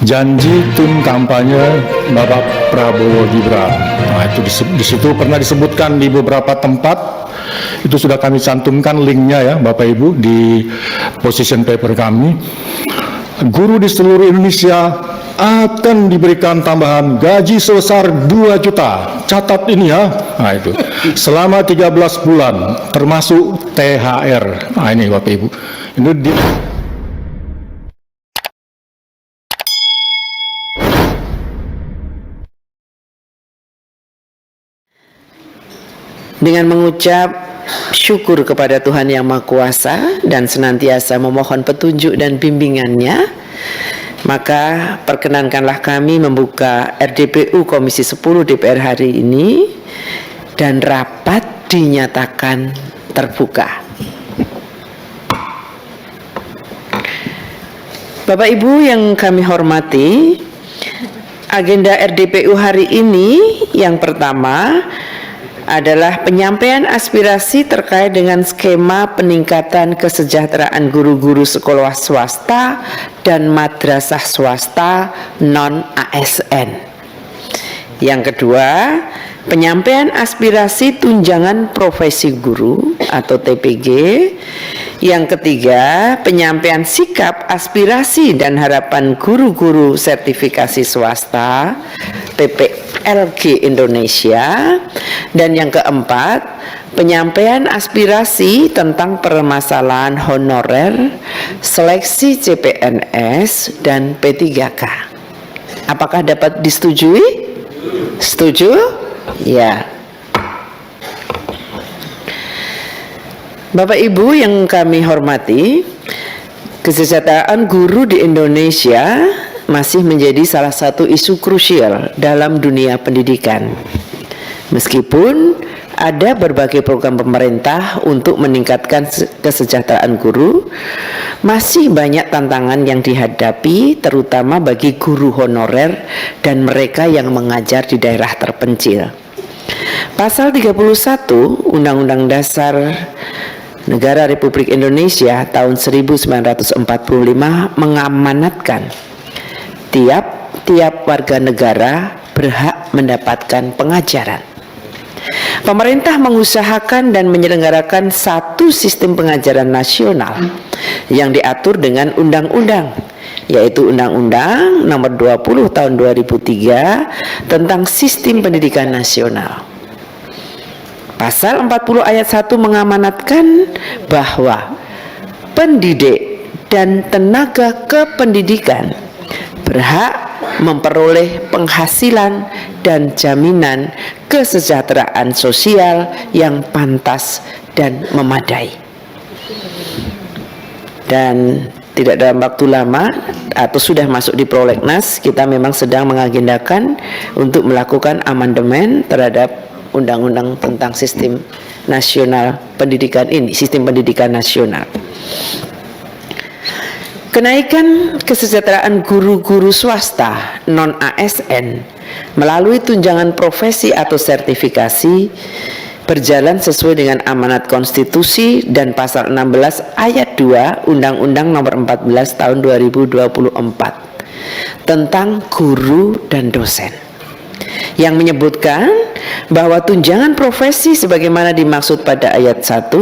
janji tim kampanye Bapak Prabowo Gibran. Nah, itu di situ pernah disebutkan di beberapa tempat. Itu sudah kami cantumkan linknya ya Bapak Ibu di position paper kami. Guru di seluruh Indonesia akan diberikan tambahan gaji sebesar 2 juta. Catat ini ya. Nah itu. Selama 13 bulan termasuk THR. Nah ini Bapak Ibu. Ini dengan mengucap syukur kepada Tuhan Yang Maha Kuasa dan senantiasa memohon petunjuk dan bimbingannya, maka perkenankanlah kami membuka RDPU Komisi 10 DPR hari ini dan rapat dinyatakan terbuka. Bapak Ibu yang kami hormati, agenda RDPU hari ini yang pertama adalah penyampaian aspirasi terkait dengan skema peningkatan kesejahteraan guru-guru sekolah swasta dan madrasah swasta non-ASN. Yang kedua, penyampaian aspirasi tunjangan profesi guru atau TPG. Yang ketiga, penyampaian sikap, aspirasi dan harapan guru-guru sertifikasi swasta PPLG Indonesia. Dan yang keempat, penyampaian aspirasi tentang permasalahan honorer, seleksi CPNS dan P3K. Apakah dapat disetujui? Setuju? Ya. Bapak Ibu yang kami hormati, kesejahteraan guru di Indonesia masih menjadi salah satu isu krusial dalam dunia pendidikan. Meskipun ada berbagai program pemerintah untuk meningkatkan kesejahteraan guru, masih banyak tantangan yang dihadapi terutama bagi guru honorer dan mereka yang mengajar di daerah terpencil. Pasal 31 Undang-Undang Dasar Negara Republik Indonesia tahun 1945 mengamanatkan tiap warga negara berhak mendapatkan pengajaran. Pemerintah mengusahakan dan menyelenggarakan satu sistem pengajaran nasional yang diatur dengan undang-undang, yaitu Undang-Undang Nomor 20 Tahun 2003 tentang Sistem Pendidikan Nasional. Pasal 40 ayat 1 mengamanatkan bahwa pendidik dan tenaga kependidikan berhak memperoleh penghasilan dan jaminan kesejahteraan sosial yang pantas dan memadai. Dan tidak dalam waktu lama atau sudah masuk di prolegnas, kita memang sedang mengagendakan untuk melakukan amandemen terhadap undang-undang tentang sistem nasional pendidikan ini, sistem pendidikan nasional. Kenaikan kesejahteraan guru-guru swasta non-ASN melalui tunjangan profesi atau sertifikasi berjalan sesuai dengan amanat konstitusi dan pasal 16 ayat 2 Undang-Undang Nomor 14 Tahun 2024 tentang guru dan dosen, yang menyebutkan bahwa tunjangan profesi sebagaimana dimaksud pada ayat 1,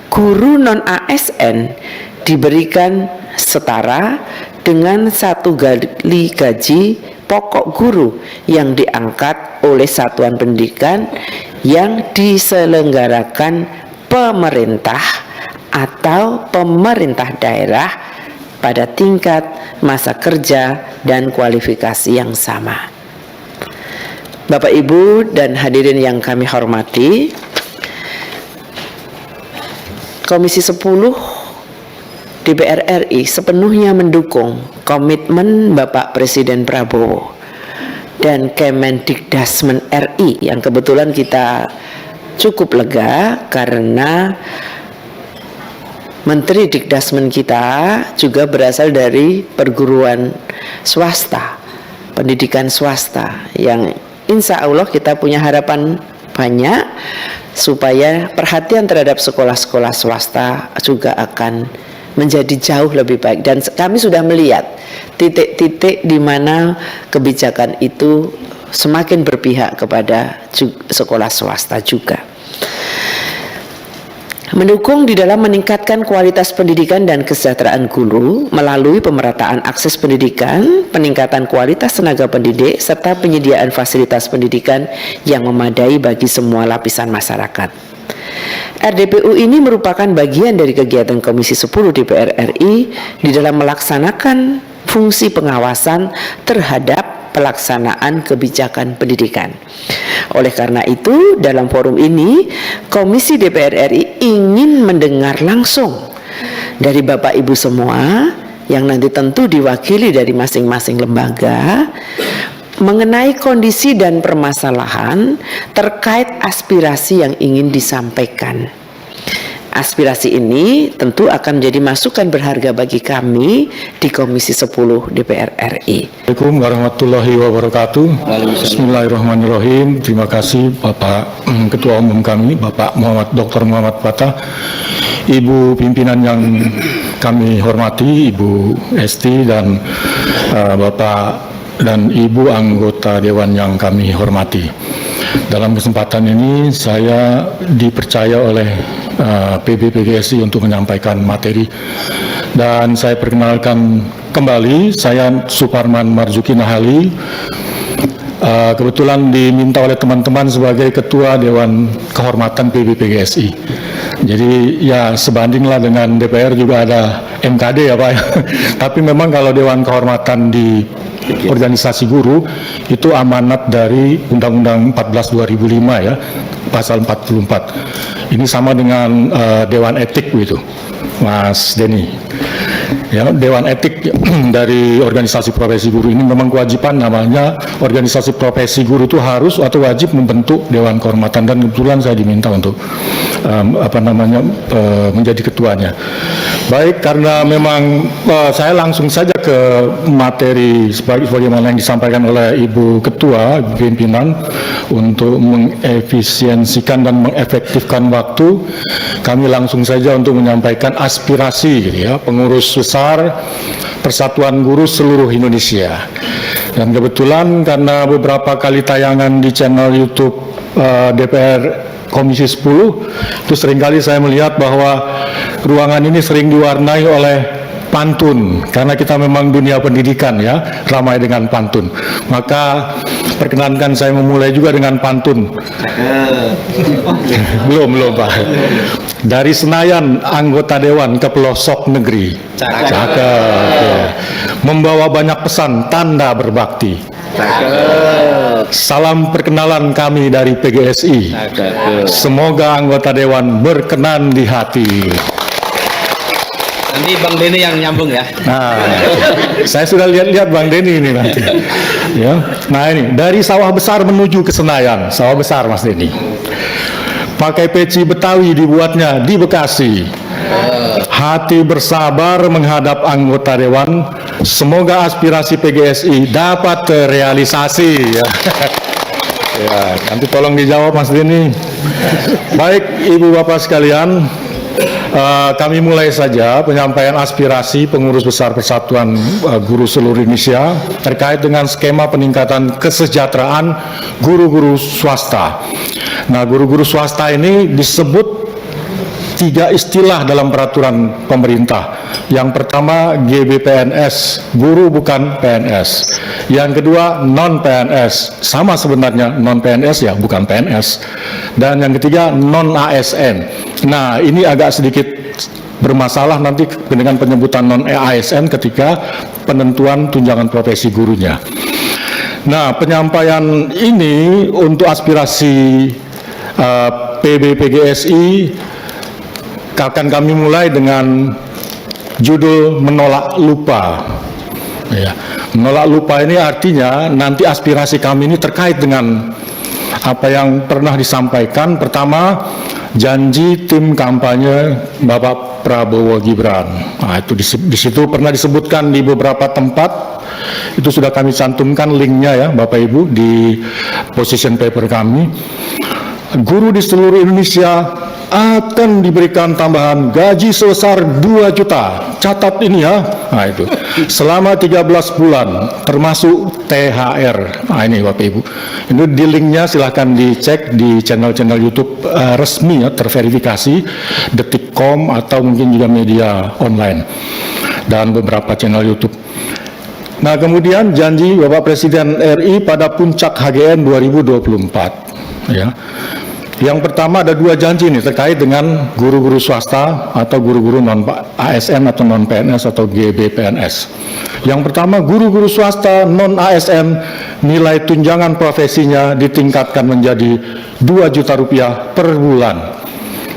guru non-ASN diberikan setara dengan 1 kali gaji pokok guru yang diangkat oleh satuan pendidikan yang diselenggarakan pemerintah atau pemerintah daerah pada tingkat masa kerja dan kualifikasi yang sama. Bapak Ibu dan hadirin yang kami hormati, Komisi 10 DPR RI sepenuhnya mendukung komitmen Bapak Presiden Prabowo dan Kemendikdasmen RI yang kebetulan kita cukup lega karena Menteri Dikdasmen kita juga berasal dari perguruan swasta, pendidikan swasta, yang insya Allah kita punya harapan banyak supaya perhatian terhadap sekolah-sekolah swasta juga akan menjadi jauh lebih baik, dan kami sudah melihat titik-titik di mana kebijakan itu semakin berpihak kepada sekolah swasta juga. Mendukung di dalam meningkatkan kualitas pendidikan dan kesejahteraan guru melalui pemerataan akses pendidikan, peningkatan kualitas tenaga pendidik, serta penyediaan fasilitas pendidikan yang memadai bagi semua lapisan masyarakat. RDPU ini merupakan bagian dari kegiatan Komisi 10 DPR RI di dalam melaksanakan fungsi pengawasan terhadap pelaksanaan kebijakan pendidikan. Oleh karena itu, dalam forum ini, Komisi DPR RI ingin mendengar langsung dari Bapak Ibu semua, yang nanti tentu diwakili dari masing-masing lembaga, mengenai kondisi dan permasalahan terkait aspirasi yang ingin disampaikan. Aspirasi ini tentu akan menjadi masukan berharga bagi kami di Komisi 10 DPR RI. Assalamualaikum warahmatullahi wabarakatuh. Bismillahirrahmanirrahim. Terima kasih Bapak Ketua Umum kami, Bapak Dr. Muhammad Patah, Ibu pimpinan yang kami hormati, Ibu Esti, dan Bapak dan Ibu anggota Dewan yang kami hormati. Dalam kesempatan ini saya dipercaya oleh PBPGSI untuk menyampaikan materi, dan saya perkenalkan kembali, saya Suparman Marzuki Nahali, kebetulan diminta oleh teman-teman sebagai Ketua Dewan Kehormatan PBPGSI. Jadi ya sebandinglah dengan DPR juga ada MKD ya Pak. Tapi memang kalau Dewan Kehormatan di organisasi guru itu amanat dari Undang-Undang 14/2005 ya, pasal 44. Ini sama dengan Dewan Etik begitu, Mas Denny. Ya, Dewan Etik dari organisasi profesi guru ini memang kewajiban, namanya organisasi profesi guru itu harus atau wajib membentuk Dewan Kehormatan, dan kebetulan saya diminta untuk menjadi ketuanya. Baik, karena memang saya langsung saja ke materi sebagaimana yang disampaikan oleh Ibu Ketua, Ibu Pimpinan, untuk mengefisiensikan dan mengefektifkan waktu. Kami langsung saja untuk menyampaikan aspirasi gitu ya, pengurus besar Persatuan Guru seluruh Indonesia. Dan kebetulan karena beberapa kali tayangan di channel YouTube DPR Komisi 10, itu seringkali saya melihat bahwa ruangan ini sering diwarnai oleh pantun, karena kita memang dunia pendidikan ya, ramai dengan pantun. Maka perkenankan saya memulai juga dengan pantun. Belum Pak. Dari Senayan anggota Dewan ke pelosok negeri. Cakep. Ya. Membawa banyak pesan tanda berbakti. Salam perkenalan kami dari PGSI. Semoga anggota Dewan berkenan di hati. Nanti Bang Denny yang nyambung ya. Nah, saya sudah lihat Bang Denny ini nanti. Ya. Nah ini dari Sawah Besar menuju ke Senayan. Sawah Besar Mas Denny. Pakai peci Betawi dibuatnya di Bekasi. Hati bersabar menghadap anggota Dewan. Semoga aspirasi PGSI dapat terrealisasi. Ya. Ya, nanti tolong dijawab Mas Denny. Baik Ibu Bapak sekalian, kami mulai saja penyampaian aspirasi pengurus besar Persatuan Guru seluruh Indonesia terkait dengan skema peningkatan kesejahteraan guru-guru swasta. Nah, guru-guru swasta ini disebut 3 istilah dalam peraturan pemerintah. Yang pertama GBPNS, guru bukan PNS. Yang kedua non-PNS, sama sebenarnya non-PNS ya, bukan PNS. Dan yang ketiga non-ASN. Nah, ini agak sedikit bermasalah nanti dengan penyebutan non-ASN ketika penentuan tunjangan profesi gurunya. Nah, penyampaian ini untuk aspirasi PBPGSI akan kami mulai dengan judul menolak lupa. Ya, menolak lupa ini artinya nanti aspirasi kami ini terkait dengan apa yang pernah disampaikan. Pertama, janji tim kampanye Bapak Prabowo Gibran. Nah, itu di situ pernah disebutkan di beberapa tempat. Itu sudah kami cantumkan linknya ya Bapak Ibu di position paper kami. Guru di seluruh Indonesia akan diberikan tambahan gaji sebesar 2 juta. Catat ini ya. Nah itu. Selama 13 bulan termasuk THR. Nah ini Bapak Ibu. Ini di linknya silahkan dicek di channel-channel YouTube resmi ya, terverifikasi, Detikcom atau mungkin juga media online dan beberapa channel YouTube. Nah kemudian janji Bapak Presiden RI pada puncak HGN 2024 ya. Yang pertama ada 2 janji nih terkait dengan guru-guru swasta atau guru-guru non ASN atau non PNS atau GBPNS. Yang pertama, guru-guru swasta non ASN nilai tunjangan profesinya ditingkatkan menjadi 2 juta rupiah per bulan.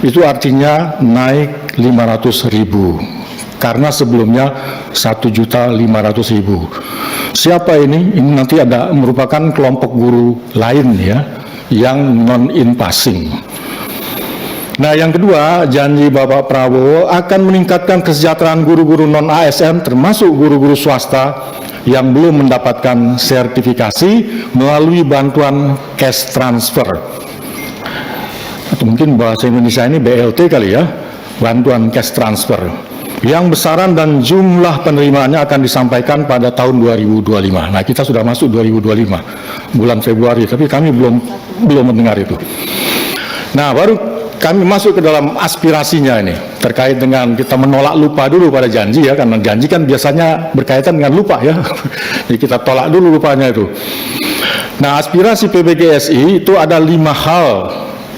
Itu artinya naik 500.000 karena sebelumnya 1.500.000. Siapa ini? Ini nanti ada merupakan kelompok guru lain ya, yang non-in passing. Nah yang kedua, janji Bapak Prabowo akan meningkatkan kesejahteraan guru-guru non-ASN termasuk guru-guru swasta yang belum mendapatkan sertifikasi melalui bantuan cash transfer. Atau mungkin bahasa Indonesia ini BLT kali ya, bantuan cash transfer. Yang besaran dan jumlah penerimaannya akan disampaikan pada tahun 2025. Nah kita sudah masuk 2025 bulan Februari, tapi kami belum mendengar itu. Nah baru kami masuk ke dalam aspirasinya ini terkait dengan kita menolak lupa dulu pada janji ya, karena janji kan biasanya berkaitan dengan lupa ya. Jadi kita tolak dulu lupanya itu. Nah aspirasi PBGSI itu ada 5 hal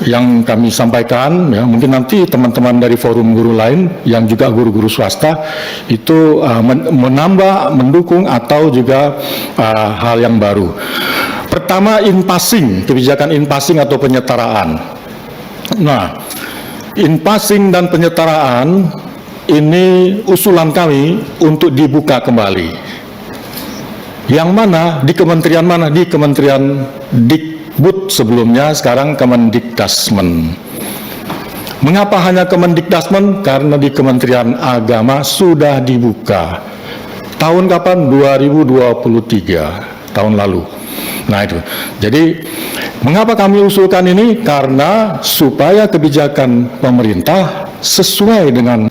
yang kami sampaikan ya, mungkin nanti teman-teman dari forum guru lain yang juga guru-guru swasta itu menambah, mendukung atau juga hal yang baru. Pertama, in passing, kebijakan in passing atau penyetaraan. Nah, in passing dan penyetaraan ini usulan kami untuk dibuka kembali. Yang mana, di kementerian mana? Di Kementerian Dikbud sebelumnya, sekarang Kemendikdasmen. Mengapa hanya Kemendikdasmen? Karena di Kementerian Agama sudah dibuka. Tahun kapan? 2023, tahun lalu. Nah itu, jadi mengapa kami usulkan ini? Karena supaya kebijakan pemerintah sesuai dengan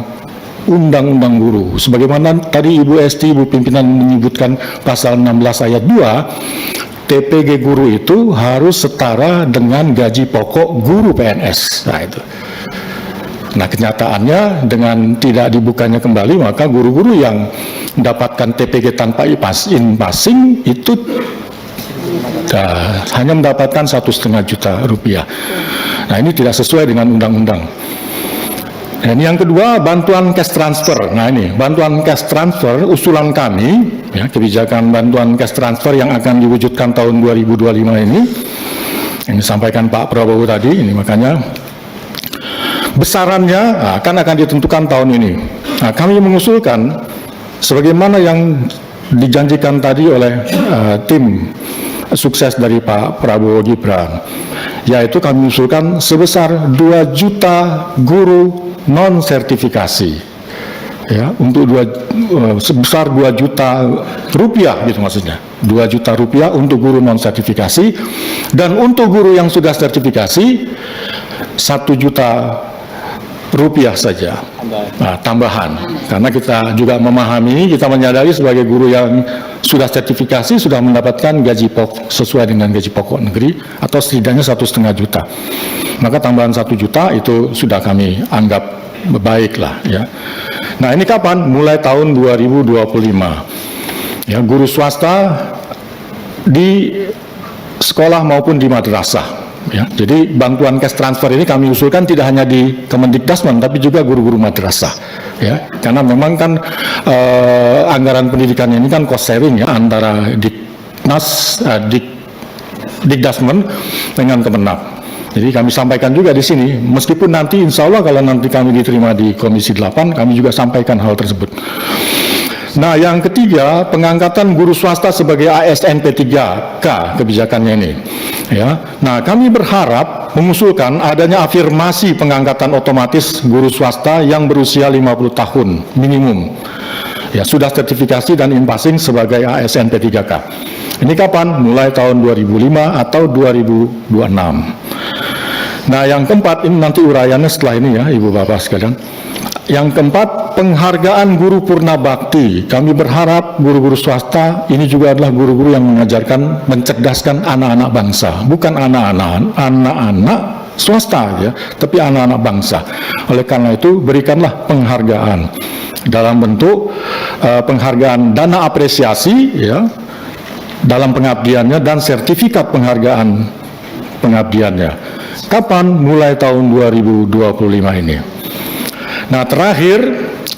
Undang-Undang Guru. Sebagaimana tadi Ibu Esti, Ibu Pimpinan menyebutkan pasal 16 ayat 2, TPG guru itu harus setara dengan gaji pokok guru PNS. Nah itu. Nah kenyataannya dengan tidak dibukanya kembali, maka guru-guru yang mendapatkan TPG tanpa in passing itu hanya mendapatkan 1,5 juta rupiah. Nah ini tidak sesuai dengan undang-undang. Dan yang kedua, bantuan cash transfer. Nah ini bantuan cash transfer usulan kami ya, kebijakan bantuan cash transfer yang akan diwujudkan tahun 2025 ini yang disampaikan Pak Prabowo tadi. Ini makanya besarannya akan ditentukan tahun ini. Nah kami mengusulkan sebagaimana yang dijanjikan tadi oleh tim sukses dari Pak Prabowo Gibran, yaitu kami usulkan sebesar 2 juta guru non sertifikasi ya, untuk sebesar 2 juta rupiah gitu maksudnya, 2 juta rupiah untuk guru non sertifikasi, dan untuk guru yang sudah sertifikasi 1 juta rupiah saja. Nah, tambahan, karena kita juga memahami, kita menyadari sebagai guru yang sudah sertifikasi sudah mendapatkan gaji pokok sesuai dengan gaji pokok negeri atau setidaknya 1,5 juta, maka tambahan 1 juta itu sudah kami anggap baik lah ya. Nah ini kapan? Mulai tahun 2025 ya, guru swasta di sekolah maupun di madrasah. Ya, jadi bantuan cash transfer ini kami usulkan tidak hanya di Kemendikdasmen tapi juga guru-guru madrasah ya, karena memang kan anggaran pendidikan ini kan cost sharing ya antara Dikdasmen dengan Kemenak. Jadi kami sampaikan juga di sini, meskipun nanti insya Allah kalau nanti kami diterima di Komisi 8 kami juga sampaikan hal tersebut. Nah yang ketiga, pengangkatan guru swasta sebagai ASN P3K kebijakannya ini ya. Nah kami berharap mengusulkan adanya afirmasi pengangkatan otomatis guru swasta yang berusia 50 tahun minimum ya, sudah sertifikasi dan in passing sebagai ASN P3K. Ini kapan? Mulai tahun 2005 atau 2026. Nah, yang keempat, ini nanti uraiannya setelah ini ya, Ibu Bapak sekalian. Yang keempat, penghargaan guru purna bakti. Kami berharap guru-guru swasta ini juga adalah guru-guru yang mengajarkan, mencerdaskan anak-anak bangsa, bukan anak-anak swasta ya, tapi anak-anak bangsa. Oleh karena itu, berikanlah penghargaan dalam bentuk penghargaan dana apresiasi ya dalam pengabdiannya dan sertifikat penghargaan pengabdiannya. Kapan? Mulai tahun 2025 ini. Nah, terakhir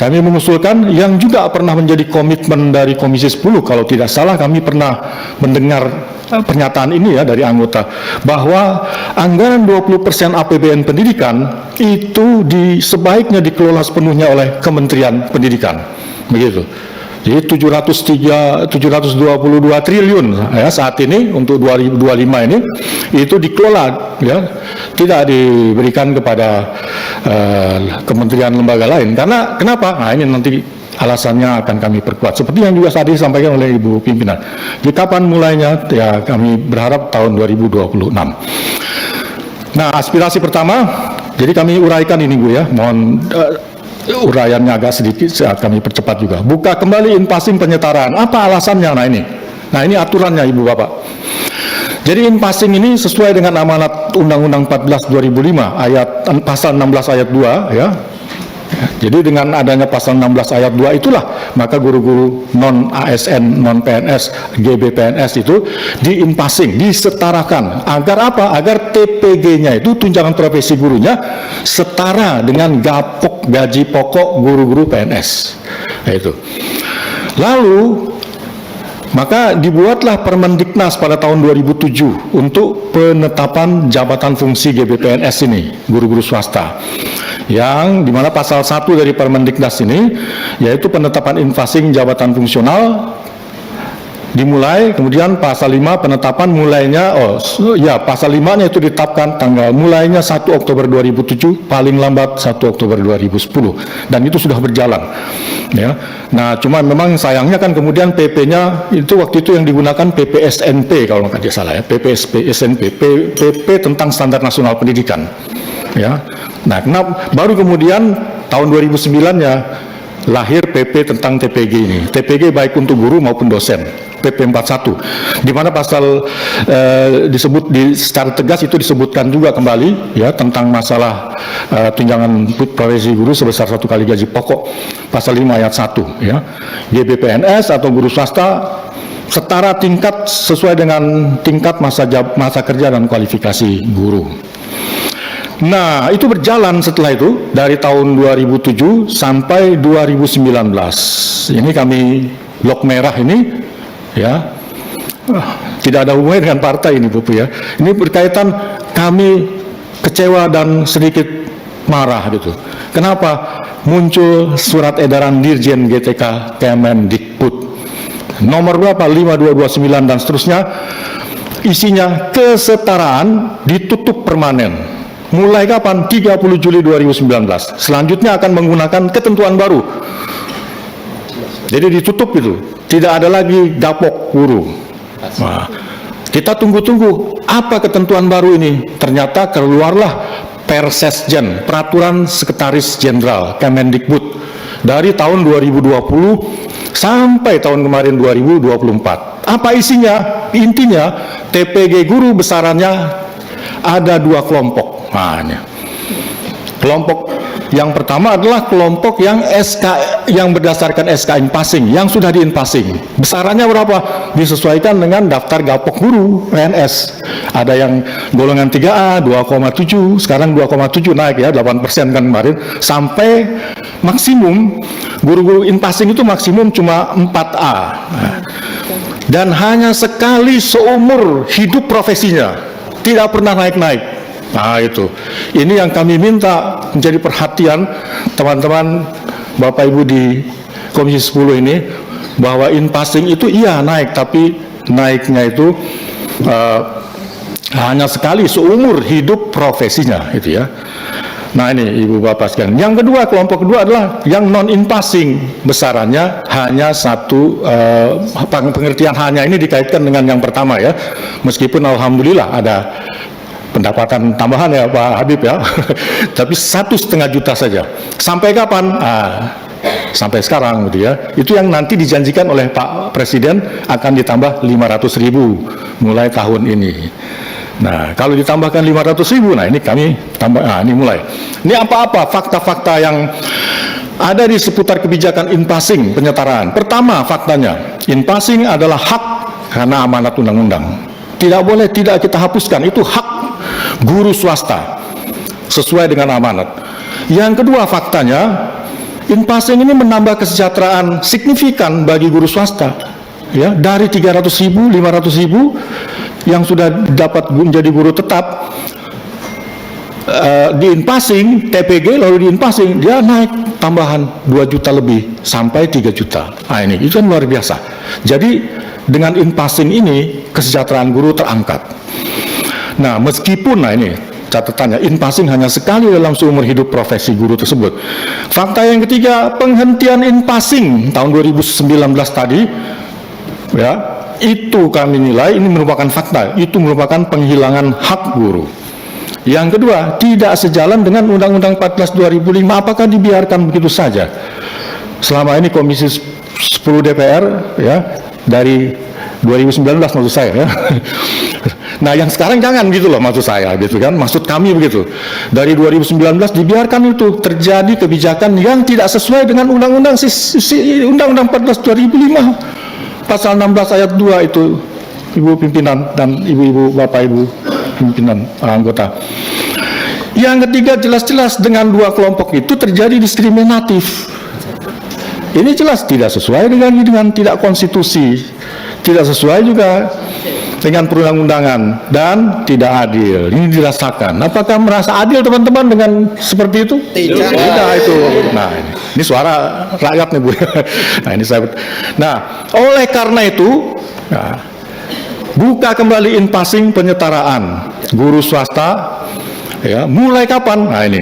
kami mengusulkan yang juga pernah menjadi komitmen dari Komisi 10, kalau tidak salah kami pernah mendengar pernyataan ini ya dari anggota, bahwa anggaran 20% APBN pendidikan itu sebaiknya dikelola sepenuhnya oleh Kementerian Pendidikan. Begitu. Jadi 722 triliun ya saat ini untuk 2025 ini itu dikelola ya, tidak diberikan kepada kementerian lembaga lain. Karena kenapa? Nah, ini nanti alasannya akan kami perkuat. Seperti yang juga tadi disampaikan oleh Ibu Pimpinan. Jadi kapan mulainya? Ya kami berharap tahun 2026. Nah, aspirasi pertama, jadi kami uraikan ini Bu ya, mohon uraiannya agak sedikit, kami percepat juga. Buka kembali in-passing penyetaraan. Apa alasannya? Nah ini aturannya Ibu Bapak. Jadi in-passing ini sesuai dengan amanat Undang-Undang 14 2005 pasal 16 ayat 2 ya. Jadi dengan adanya pasal 16 ayat 2 itulah maka guru-guru non ASN, non PNS, GBPNS itu di-in-passing, disetarakan. Agar apa? Agar TPG-nya itu tunjangan profesi gurunya setara dengan gaji pokok guru-guru PNS. Nah, itu. Lalu maka dibuatlah Permendiknas pada tahun 2007 untuk penetapan jabatan fungsi GBPNS ini, guru-guru swasta. Yang dimana pasal 1 dari Permendiknas ini, yaitu penetapan in-passing jabatan fungsional dimulai, kemudian pasal 5 penetapan mulainya, pasal 5-nya itu ditetapkan tanggal mulainya 1 Oktober 2007, paling lambat 1 Oktober 2010, dan itu sudah berjalan. Ya. Nah, cuma memang sayangnya kan kemudian PP-nya itu waktu itu yang digunakan PPSNP kalau nggak salah ya, PPSNP, PP tentang Standar Nasional Pendidikan. Ya. Nah, baru kemudian tahun 2009-nya lahir PP tentang TPG ini. TPG baik untuk guru maupun dosen. PP 41, di mana pasal disebut secara tegas itu disebutkan juga kembali ya tentang masalah tunjangan profesi guru sebesar 1 kali gaji pokok, pasal 5 ayat 1 ya. GBPNS atau guru swasta setara tingkat sesuai dengan tingkat masa kerja dan kualifikasi guru. Nah, itu berjalan setelah itu dari tahun 2007 sampai 2019. Ini kami blok merah ini ya, tidak ada hubungannya dengan partai ini Bu ya. Ini berkaitan kami kecewa dan sedikit marah gitu. Kenapa? Muncul surat edaran Dirjen GTK Kemendikbud nomor berapa? 5229 dan seterusnya. Isinya kesetaraan ditutup permanen. Mulai kapan? 30 Juli 2019. Selanjutnya akan menggunakan ketentuan baru. Jadi ditutup itu. Tidak ada lagi gapok guru. Nah, kita tunggu-tunggu apa ketentuan baru ini. Ternyata keluarlah Persesjen, Peraturan Sekretaris Jenderal Kemendikbud dari tahun 2020 sampai tahun kemarin 2024. Apa isinya? Intinya TPG guru besarannya ada 2 kelompok. Nah, ini. Kelompok yang pertama adalah kelompok yang yang berdasarkan SK in-passing, yang sudah di-in-passing. Besarannya berapa? Disesuaikan dengan daftar gapok guru PNS. Ada yang golongan 3A 2,7, sekarang 2,7 naik ya 8% kan kemarin, sampai maksimum guru-guru in-passing itu maksimum cuma 4A. Nah, dan hanya sekali seumur hidup profesinya, tidak pernah naik-naik. Nah itu, ini yang kami minta menjadi perhatian teman-teman Bapak Ibu di Komisi 10 ini, bahwa in-passing itu iya naik, tapi naiknya itu hanya sekali seumur hidup profesinya gitu ya. Nah ini Ibu Bapak sekalian. Yang kedua, kelompok kedua adalah yang non in-passing, besarannya hanya 1, pengertian hanya ini dikaitkan dengan yang pertama ya, meskipun alhamdulillah ada pendapatan tambahan ya Pak Habib ya. Tapi 1,5 juta saja. Sampai kapan? Sampai sekarang gitu ya. Itu yang nanti dijanjikan oleh Pak Presiden akan ditambah 500.000 mulai tahun ini. Nah, kalau ditambahkan 500.000, nah ini kami tambah, ini mulai. Ini apa-apa fakta-fakta yang ada di seputar kebijakan in-passing penyetaraan. Pertama, faktanya, in-passing adalah hak karena amanat undang-undang. Tidak boleh tidak kita hapuskan, itu hak guru swasta sesuai dengan amanat. Yang kedua, faktanya, in-passing ini menambah kesejahteraan signifikan bagi guru swasta. Ya, dari 300.000, 500.000 yang sudah dapat menjadi guru tetap, di in-passing, TPG lalu di in-passing, dia naik tambahan 2 juta lebih sampai 3 juta. Nah ini, itu kan luar biasa. Jadi dengan in-passing ini kesejahteraan guru terangkat. Nah meskipun, nah ini catatannya, in-passing hanya sekali dalam seumur hidup profesi guru tersebut. Fakta yang ketiga, penghentian in-passing tahun 2019 tadi, ya, itu kami nilai ini merupakan fakta, itu merupakan penghilangan hak guru. Yang kedua, tidak sejalan dengan Undang-Undang 14 2005. Apakah dibiarkan begitu saja? Selama ini Komisi 10 DPR ya, dari 2019 maksud saya ya. Nah, yang sekarang jangan gitu loh maksud saya gitu kan. Maksud kami begitu. Dari 2019 dibiarkan itu terjadi kebijakan yang tidak sesuai dengan Undang-Undang Undang-Undang 14 2005. Pasal 16 ayat 2 itu, Ibu pimpinan dan ibu-ibu, Bapak Ibu pimpinan anggota. Yang ketiga, jelas-jelas dengan dua kelompok itu terjadi diskriminatif. Ini jelas tidak sesuai dengan tidak konstitusi, tidak sesuai juga dengan perundang-undangan dan tidak adil. Ini dirasakan. Apakah merasa adil teman-teman dengan seperti itu? Tidak itu. Nah, ini suara rakyat nih Bu. Nah, ini saya. Nah, oleh karena itu, nah, buka kembali in-passing penyetaraan guru swasta, ya, mulai kapan? Nah ini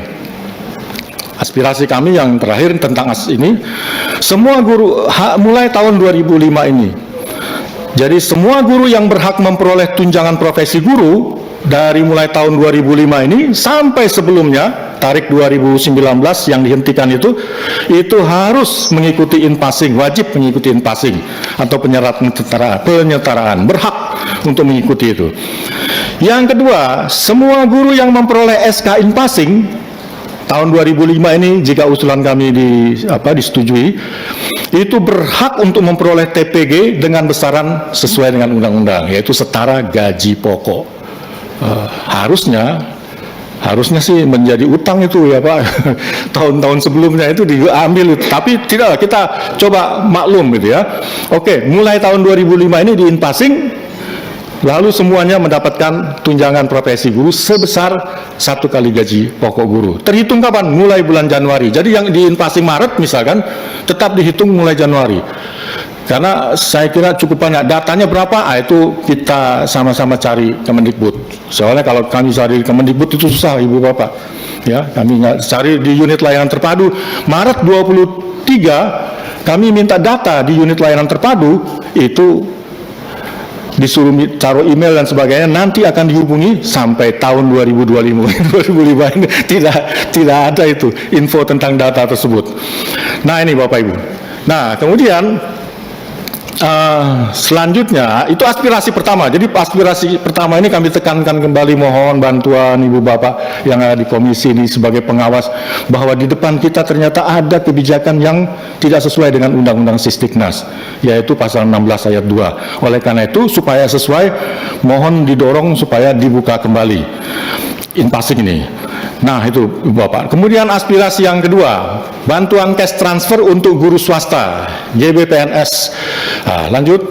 aspirasi kami yang terakhir tentang ini, semua guru mulai tahun 2005 ini. Jadi semua guru yang berhak memperoleh tunjangan profesi guru dari mulai tahun 2005 ini sampai sebelumnya tarik 2019 yang dihentikan itu harus mengikuti in-passing, wajib mengikuti in-passing atau penyetaraan, berhak untuk mengikuti itu. Yang kedua, semua guru yang memperoleh SK in-passing tahun 2005 ini, jika usulan kami disetujui, itu berhak untuk memperoleh TPG dengan besaran sesuai dengan undang-undang, yaitu setara gaji pokok. Harusnya sih menjadi utang itu ya Pak. Tahun-tahun sebelumnya itu diambil, tapi tidak, kita coba maklum gitu ya. Oke, mulai tahun 2005 ini di in-passing, lalu semuanya mendapatkan tunjangan profesi guru sebesar 1 kali gaji pokok guru. Terhitung kapan? Mulai bulan Januari. Jadi yang di in-passing Maret misalkan, tetap dihitung mulai Januari. Karena saya kira cukup banyak. Datanya berapa? Itu kita sama-sama cari Kemendikbud. Soalnya kalau kami cari Kemendikbud itu susah Ibu Bapak. Ya, kami cari di unit layanan terpadu. Maret 23 kami minta data di unit layanan terpadu, itu disuruh taruh email dan sebagainya, nanti akan dihubungi sampai tahun 2025 ini tidak ada itu info tentang data tersebut. Nah ini Bapak Ibu. Nah kemudian selanjutnya itu aspirasi pertama. Jadi aspirasi pertama ini kami tekankan kembali, mohon bantuan Ibu Bapak yang ada di komisi ini sebagai pengawas, bahwa di depan kita ternyata ada kebijakan yang tidak sesuai dengan Undang-Undang Sisdiknas, yaitu pasal 16 ayat 2. Oleh karena itu supaya sesuai, mohon didorong supaya dibuka kembali in-passing ini. Nah itu Ibu Bapak. Kemudian aspirasi yang kedua, bantuan cash transfer untuk guru swasta, GBPNS. Nah, lanjut.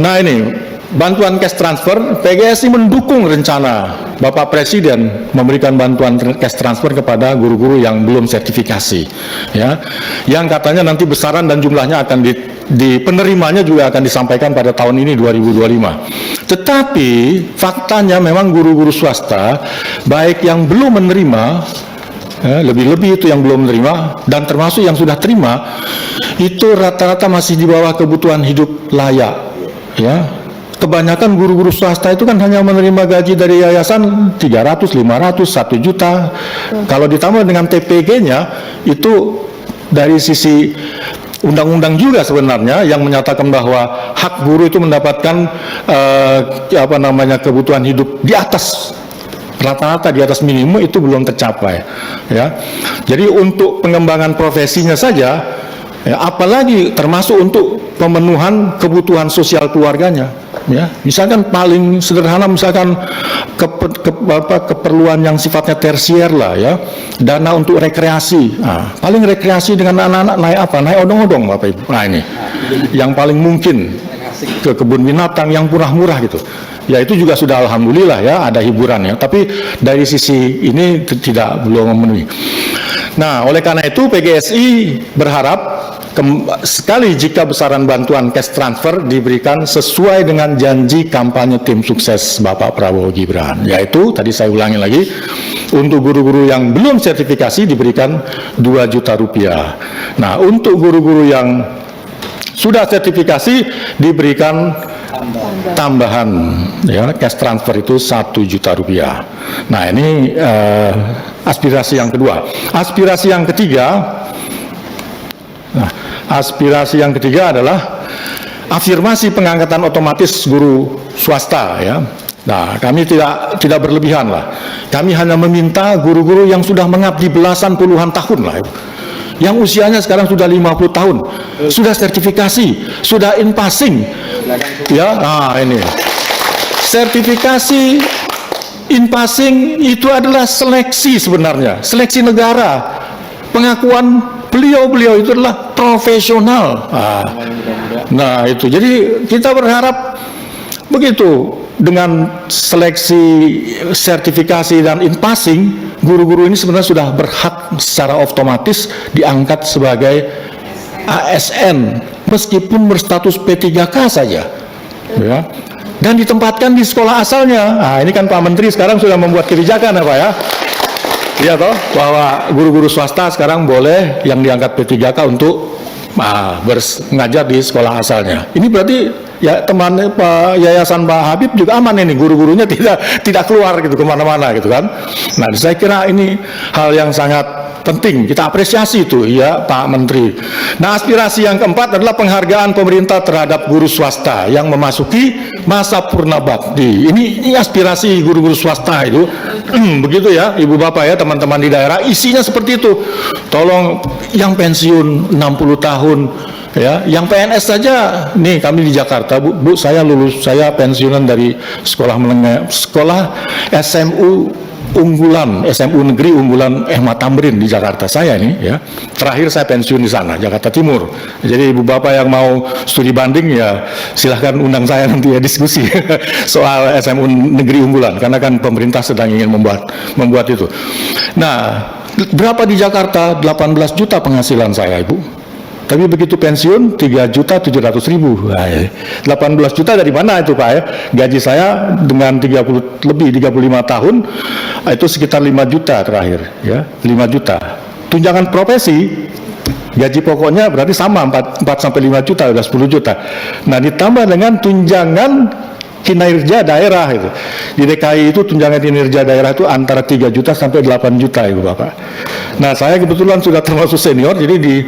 Nah ini bantuan cash transfer, PGSI mendukung rencana Bapak Presiden memberikan bantuan cash transfer kepada guru-guru yang belum sertifikasi, ya, yang katanya nanti besaran dan jumlahnya akan di penerimanya juga akan disampaikan pada tahun ini 2025. Tetapi faktanya memang guru-guru swasta baik yang belum menerima, lebih-lebih itu yang belum menerima, dan termasuk yang sudah terima, itu rata-rata masih di bawah kebutuhan hidup layak, ya. kebanyakan guru-guru swasta itu kan hanya menerima gaji dari yayasan 300, 500, 1 juta. Kalau ditambah dengan TPG-nya itu dari sisi undang-undang juga sebenarnya yang menyatakan bahwa hak guru itu mendapatkan kebutuhan hidup di atas rata-rata, di atas minimum, itu belum tercapai ya. Jadi untuk pengembangan profesinya saja ya, apalagi termasuk untuk pemenuhan kebutuhan sosial keluarganya ya. Misalkan paling sederhana, misalkan keperluan yang sifatnya tersier lah ya, dana untuk rekreasi. Nah, paling rekreasi dengan anak-anak naik apa? Naik odong-odong Bapak Ibu. Nah ini yang paling mungkin, ke kebun binatang yang murah-murah gitu. Ya itu juga sudah alhamdulillah ya, ada hiburan ya. Tapi dari sisi ini belum memenuhi. Nah oleh karena itu PGSI berharap sekali jika besaran bantuan cash transfer diberikan sesuai dengan janji kampanye tim sukses Bapak Prabowo Gibran, yaitu tadi saya ulangi lagi, untuk guru-guru yang belum sertifikasi diberikan 2 juta rupiah. Nah untuk guru-guru yang sudah sertifikasi diberikan tambahan ya, cash transfer itu 1 juta rupiah. Nah ini aspirasi yang kedua. Aspirasi yang ketiga adalah afirmasi pengangkatan otomatis guru swasta ya. Nah, kami tidak berlebihan lah. Kami hanya meminta guru-guru yang sudah mengabdi belasan puluhan tahun lah, yang usianya sekarang sudah 50 tahun, sudah sertifikasi, sudah in passing ya. Nah ini sertifikasi in passing itu adalah seleksi sebenarnya, seleksi negara. Pengakuan beliau itu adalah profesional. Nah itu, jadi kita berharap begitu, dengan seleksi, sertifikasi dan in passing, guru-guru ini sebenarnya sudah berhak secara otomatis diangkat sebagai ASN meskipun berstatus P3K saja ya, dan ditempatkan di sekolah asalnya. Nah ini kan Pak Menteri sekarang sudah membuat kebijakan apa ya, iya toh, bahwa guru-guru swasta sekarang boleh yang diangkat P3K untuk ngajar di sekolah asalnya. Ini berarti ya teman yayasan Pak Habib juga aman ini, guru-gurunya tidak keluar gitu kemana-mana gitu kan. Nah saya kira ini hal yang sangat penting, kita apresiasi itu ya Pak Menteri. Nah aspirasi yang keempat adalah penghargaan pemerintah terhadap guru swasta yang memasuki masa purna bakti. Ini aspirasi guru-guru swasta itu begitu ya Ibu Bapak ya, teman-teman di daerah, isinya seperti itu. Tolong yang pensiun 60 tahun ya, yang PNS saja nih, kami di Jakarta Bu, saya lulus, saya pensiunan dari sekolah menengah, sekolah SMU Negeri Unggulan Ahmad Tamrin di Jakarta saya ini ya. Terakhir saya pensiun di sana, Jakarta Timur. Jadi Ibu Bapak yang mau studi banding ya silahkan undang saya nanti ya, diskusi soal SMU Negeri Unggulan, karena kan pemerintah sedang ingin membuat itu. Nah, berapa di Jakarta? 18 juta penghasilan saya Ibu. Tapi begitu pensiun 3.700.000. Nah, 18 juta dari mana itu Pak ya? Gaji saya dengan 35 tahun itu sekitar 5 juta terakhir ya, 5 juta. Tunjangan profesi gaji pokoknya berarti sama 4 sampai 5 juta, udah 10 juta. Nah, ditambah dengan tunjangan kinerja daerah itu. Di DKI itu tunjangan kinerja daerah itu antara 3 juta sampai 8 juta Ibu Bapak. Nah, saya kebetulan sudah termasuk senior, jadi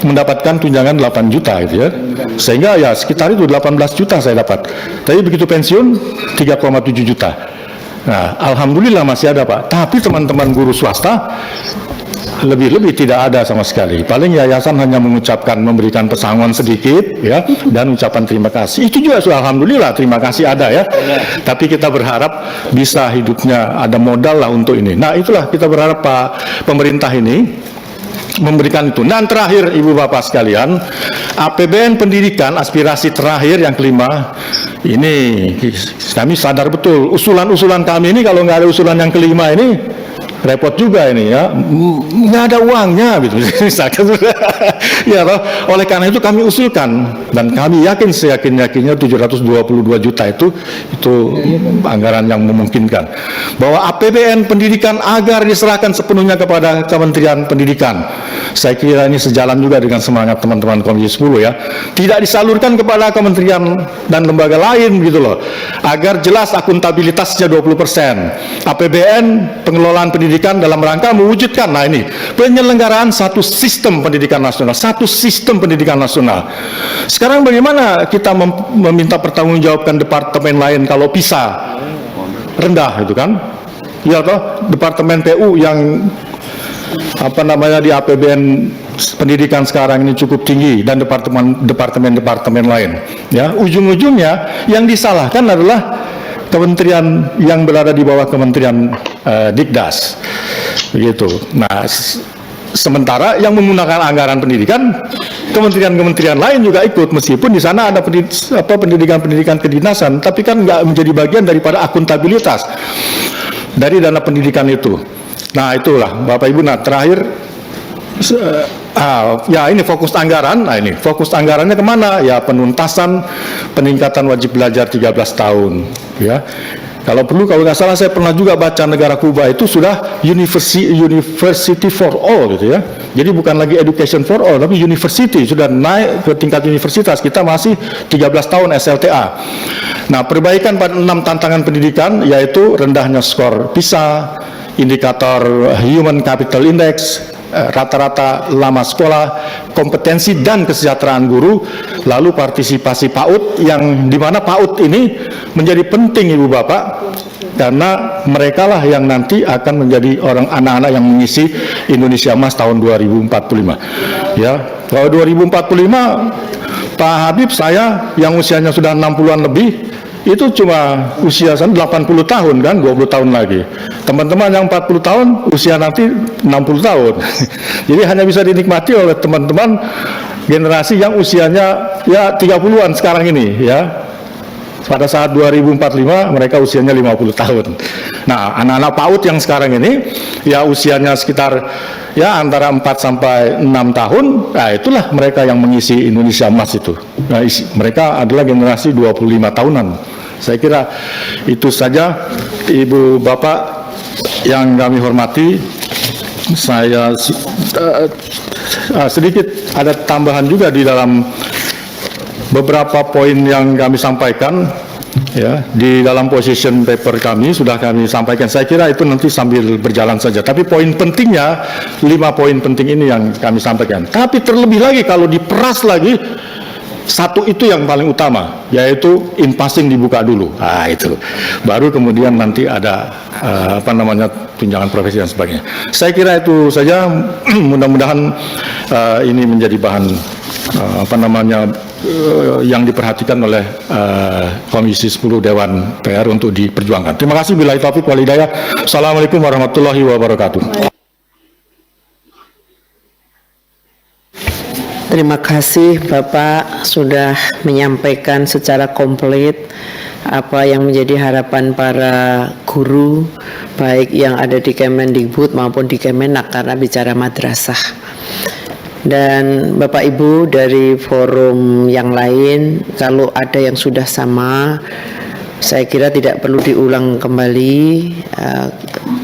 mendapatkan tunjangan 8 juta gitu ya. Sehingga ya sekitar itu 18 juta saya dapat. Tapi begitu pensiun 3,7 juta. Nah, alhamdulillah masih ada Pak. Tapi teman-teman guru swasta lebih tidak ada sama sekali. Paling yayasan hanya memberikan pesangon sedikit ya, dan ucapan terima kasih. Itu juga sudah alhamdulillah, terima kasih ada ya. Tapi kita berharap bisa hidupnya ada modal lah untuk ini. Nah, itulah kita berharap Pak pemerintah ini memberikan itu. Dan terakhir Ibu Bapak sekalian, APBN pendidikan, aspirasi terakhir yang kelima, ini kami sadar betul usulan-usulan kami ini, kalau nggak ada usulan yang kelima ini repot juga ini ya, nggak ada uangnya gitu misalkan. Ya toh, oleh karena itu kami usulkan, dan kami yakin seyakin-yakinnya 722 juta itu anggaran yang memungkinkan, bahwa APBN pendidikan agar diserahkan sepenuhnya kepada Kementerian Pendidikan. saya kira ini sejalan juga dengan semangat teman-teman Komisi 10 ya. Tidak disalurkan kepada kementerian dan lembaga lain gitu loh. Agar jelas akuntabilitasnya 20%. APBN pengelolaan pendidikan dalam rangka mewujudkan, nah ini, penyelenggaraan satu sistem pendidikan nasional, satu sistem pendidikan nasional. Sekarang bagaimana kita meminta pertanggungjawabkan departemen lain kalau PISA rendah itu kan? Ya toh, departemen PU yang di APBN pendidikan sekarang ini cukup tinggi dan departemen lain. Ya, ujung-ujungnya yang disalahkan adalah kementerian yang berada di bawah Kementerian Dikdas. Begitu. Nah, sementara yang menggunakan anggaran pendidikan, kementerian-kementerian lain juga ikut, meskipun di sana ada pendidikan-pendidikan kedinasan, tapi kan nggak menjadi bagian daripada akuntabilitas dari dana pendidikan itu. Nah, itulah Bapak Ibu. Nah, terakhir ya ini fokus anggaran. Nah, ini fokus anggarannya kemana? Ya, penuntasan peningkatan wajib belajar 13 tahun. Ya, kalau perlu, kalau nggak salah saya pernah juga baca negara Kuba itu sudah university for all gitu ya. Jadi bukan lagi education for all, tapi university sudah naik ke tingkat universitas. Kita masih 13 tahun SLTA. Nah, perbaikan pada 6 tantangan pendidikan, yaitu rendahnya skor PISA, indikator Human Capital Index, rata-rata lama sekolah, kompetensi dan kesejahteraan guru, lalu partisipasi PAUD, yang dimana PAUD ini menjadi penting Ibu Bapak, karena mereka lah yang nanti akan menjadi anak-anak yang mengisi Indonesia Emas tahun 2045. Ya, kalau 2045 Pak Habib saya yang usianya sudah 60-an lebih, itu cuma usia 80 tahun kan, 20 tahun lagi. Teman-teman yang 40 tahun, usia nanti 60 tahun. Jadi hanya bisa dinikmati oleh teman-teman generasi yang usianya ya 30-an sekarang ini ya. Pada saat 2045 mereka usianya 50 tahun. Nah, anak-anak PAUD yang sekarang ini ya usianya sekitar ya antara 4 sampai 6 tahun, nah itulah mereka yang mengisi Indonesia Emas itu. Nah, mereka adalah generasi 25 tahunan. Saya kira itu saja Ibu Bapak yang kami hormati. Saya sedikit ada tambahan juga di dalam beberapa poin yang kami sampaikan ya, di dalam position paper kami sudah kami sampaikan. Saya kira itu nanti sambil berjalan saja. Tapi poin pentingnya, 5 poin penting ini yang kami sampaikan. Tapi terlebih lagi kalau diperas lagi, satu itu yang paling utama, yaitu in passing dibuka dulu. Nah, itu. Baru kemudian nanti ada tunjangan profesi dan sebagainya. Saya kira itu saja. Mudah-mudahan ini menjadi bahan yang diperhatikan oleh Komisi 10 Dewan PR untuk diperjuangkan. Terima kasih. Billahi taufiq wal hidayah. Assalamualaikum warahmatullahi wabarakatuh. Terima kasih Bapak sudah menyampaikan secara komplit apa yang menjadi harapan para guru baik yang ada di Kemendikbud maupun di Kemenak karena bicara madrasah. Dan Bapak Ibu dari forum yang lain, kalau ada yang sudah sama, saya kira tidak perlu diulang kembali.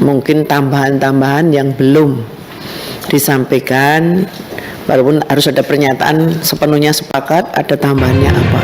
Mungkin tambahan-tambahan yang belum disampaikan, walaupun harus ada pernyataan sepenuhnya sepakat, ada tambahannya apa.